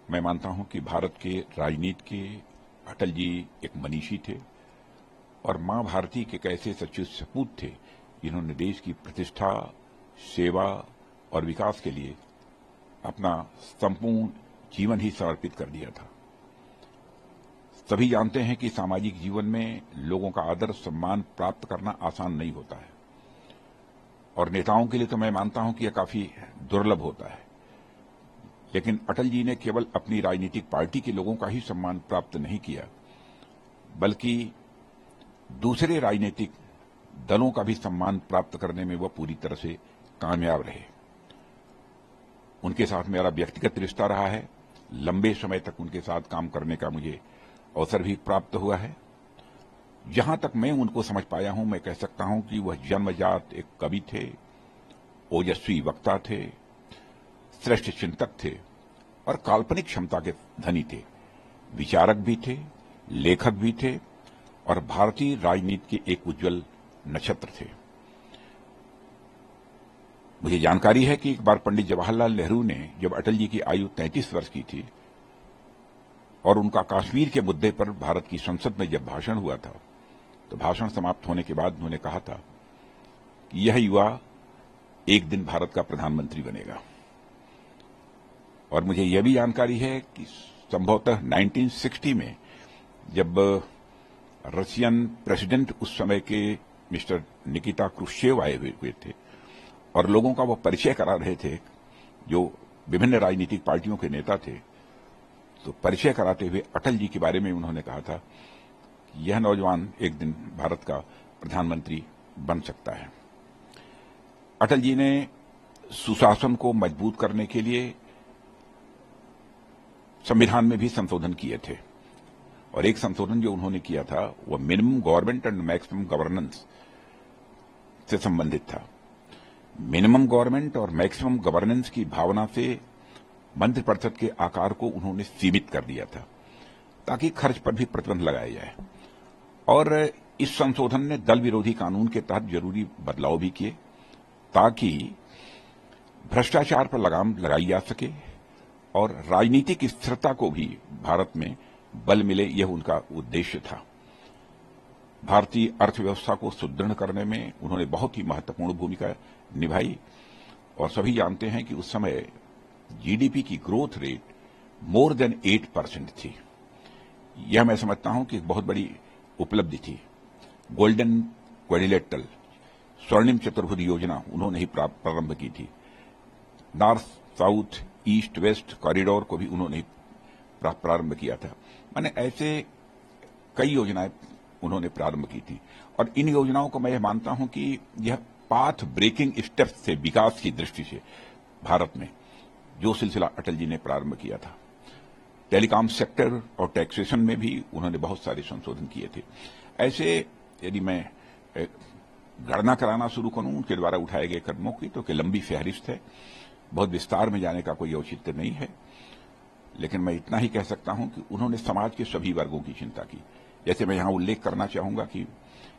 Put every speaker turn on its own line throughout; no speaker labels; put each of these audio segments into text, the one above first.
मैं मानता हूं कि भारत के राजनीति के अटल जी एक मनीषी थे और मां भारती के एक ऐसे सच्चे सपूत थे जिन्होंने देश की प्रतिष्ठा, सेवा और विकास के लिए अपना संपूर्ण जीवन ही समर्पित कर दिया था। सभी जानते हैं कि सामाजिक जीवन में लोगों का आदर सम्मान प्राप्त करना आसान नहीं होता है और नेताओं के लिए तो मैं मानता हूं कि यह काफी दुर्लभ होता है। लेकिन अटल जी ने केवल अपनी राजनीतिक पार्टी के लोगों का ही सम्मान प्राप्त नहीं किया, बल्कि दूसरे राजनीतिक दलों का भी सम्मान प्राप्त करने में वह पूरी तरह से कामयाब रहे। उनके साथ मेरा व्यक्तिगत रिश्ता रहा है, लंबे समय तक उनके साथ काम करने का मुझे अवसर भी प्राप्त हुआ है। जहां तक मैं उनको समझ पाया हूं, मैं कह सकता हूं कि वह जन्मजात एक कवि थे, ओजस्वी वक्ता थे, श्रेष्ठ चिंतक थे और काल्पनिक क्षमता के धनी थे। विचारक भी थे, लेखक भी थे और भारतीय राजनीति के एक उज्जवल नक्षत्र थे। मुझे जानकारी है कि एक बार पंडित जवाहरलाल नेहरू ने जब अटल जी की आयु 33 वर्ष की थी और उनका कश्मीर के मुद्दे पर भारत की संसद में जब भाषण हुआ था, तो भाषण समाप्त होने के बाद उन्होंने कहा था कि यह युवा एक दिन भारत का प्रधानमंत्री बनेगा। और मुझे यह भी जानकारी है कि संभवतः 1960 में जब रशियन प्रेसिडेंट उस समय के मिस्टर निकिता क्रुश्चेव आए हुए थे और लोगों का वो परिचय करा रहे थे जो विभिन्न राजनीतिक पार्टियों के नेता थे, तो परिचय कराते हुए अटल जी के बारे में उन्होंने कहा था कि यह नौजवान एक दिन भारत का प्रधानमंत्री बन सकता है। अटल जी ने सुशासन को मजबूत करने के लिए संविधान में भी संशोधन किए थे और एक संशोधन जो उन्होंने किया था वह minimum government and maximum governance से संबंधित था। मिनिमम गवर्नमेंट और मैक्सिमम गवर्नेंस की भावना से मंत्रिपरिषद के आकार को उन्होंने सीमित कर दिया था ताकि खर्च पर भी प्रतिबंध लगाया जाए और इस संशोधन ने दल विरोधी कानून के तहत जरूरी बदलाव भी किए ताकि भ्रष्टाचार पर लगाम लगाई जा सके और राजनीतिक स्थिरता को भी भारत में बल मिले, यह उनका उद्देश्य था। भारतीय अर्थव्यवस्था को सुदृढ़ करने में उन्होंने बहुत ही महत्वपूर्ण भूमिका निभाई और सभी जानते हैं कि उस समय जीडीपी की ग्रोथ रेट मोर देन 8% थी। यह मैं समझता हूं कि एक बहुत बड़ी उपलब्धि थी। गोल्डन क्वाड्रिलेटरल स्वर्णिम चतुर्भुज योजना उन्होंने ही प्रारंभ की थी। North south east west corridor को भी उन्होंने प्रारंभ किया था। मैंने ऐसे कई योजनाएं उन्होंने प्रारंभ की थी और इन योजनाओं को मैं मानता हूं कि यह पाथ ब्रेकिंग स्टेप्स थे विकास की दृष्टि से भारत में, जो सिलसिला अटल जी ने प्रारंभ किया था। टेलीकॉम सेक्टर और टैक्सेशन में भी उन्होंने बहुत सारे संशोधन किए थे। ऐसे यदि मैं गणना कराना शुरू करूं उनके द्वारा उठाए गए कदमों की तो लंबी फहरिस्त है, बहुत विस्तार में जाने का कोई औचित्य नहीं है। लेकिन मैं इतना ही कह सकता हूं कि उन्होंने समाज के सभी वर्गों की चिंता की। जैसे मैं यहां उल्लेख करना चाहूंगा कि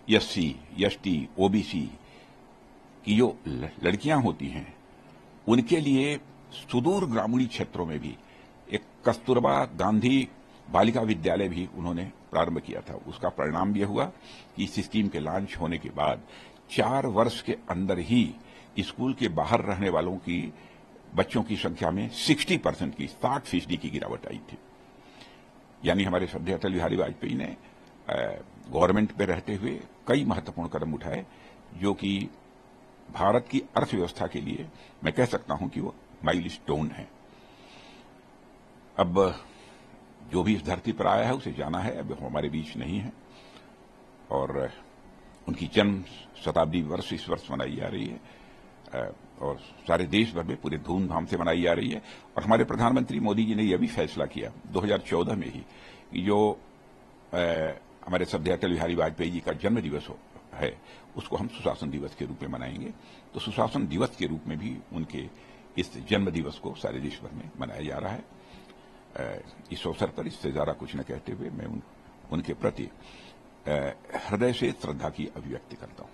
एससी, एसटी, ओबीसी की जो लड़कियां होती हैं उनके लिए सुदूर ग्रामीण क्षेत्रों में भी एक कस्तूरबा गांधी बालिका विद्यालय भी उन्होंने प्रारंभ किया था। उसका परिणाम यह हुआ कि इस स्कीम के लॉन्च होने के बाद 4 वर्ष के अंदर ही स्कूल के बाहर रहने वालों की बच्चों की संख्या में 60% की 60% की गिरावट आई थी। यानी हमारे श्रद्धेय अटल बिहारी वाजपेयी ने गवर्नमेंट पे रहते हुए कई महत्वपूर्ण कदम उठाए जो कि भारत की अर्थव्यवस्था के लिए मैं कह सकता हूं कि वो माइलस्टोन है। अब जो भी इस धरती पर आया है उसे जाना है, अब हमारे बीच नहीं है और उनकी जन्म शताब्दी वर्ष इस वर्ष मनाई जा रही है और सारे देश भर में पूरे धूमधाम से मनाई जा रही है। और हमारे प्रधानमंत्री मोदी जी ने यह भी फैसला किया 2014 में ही कि जो हमारे श्रद्धेय अटल बिहारी वाजपेयी जी का जन्म दिवस है उसको हम सुशासन दिवस के रूप में मनाएंगे। तो सुशासन दिवस के रूप में भी उनके इस जन्म दिवस को सारे देश भर में मनाया जा रहा है। इस अवसर पर इससे ज्यादा कुछ न कहते हुए मैं उनके प्रति हृदय से श्रद्धा की अभिव्यक्ति करता हूं।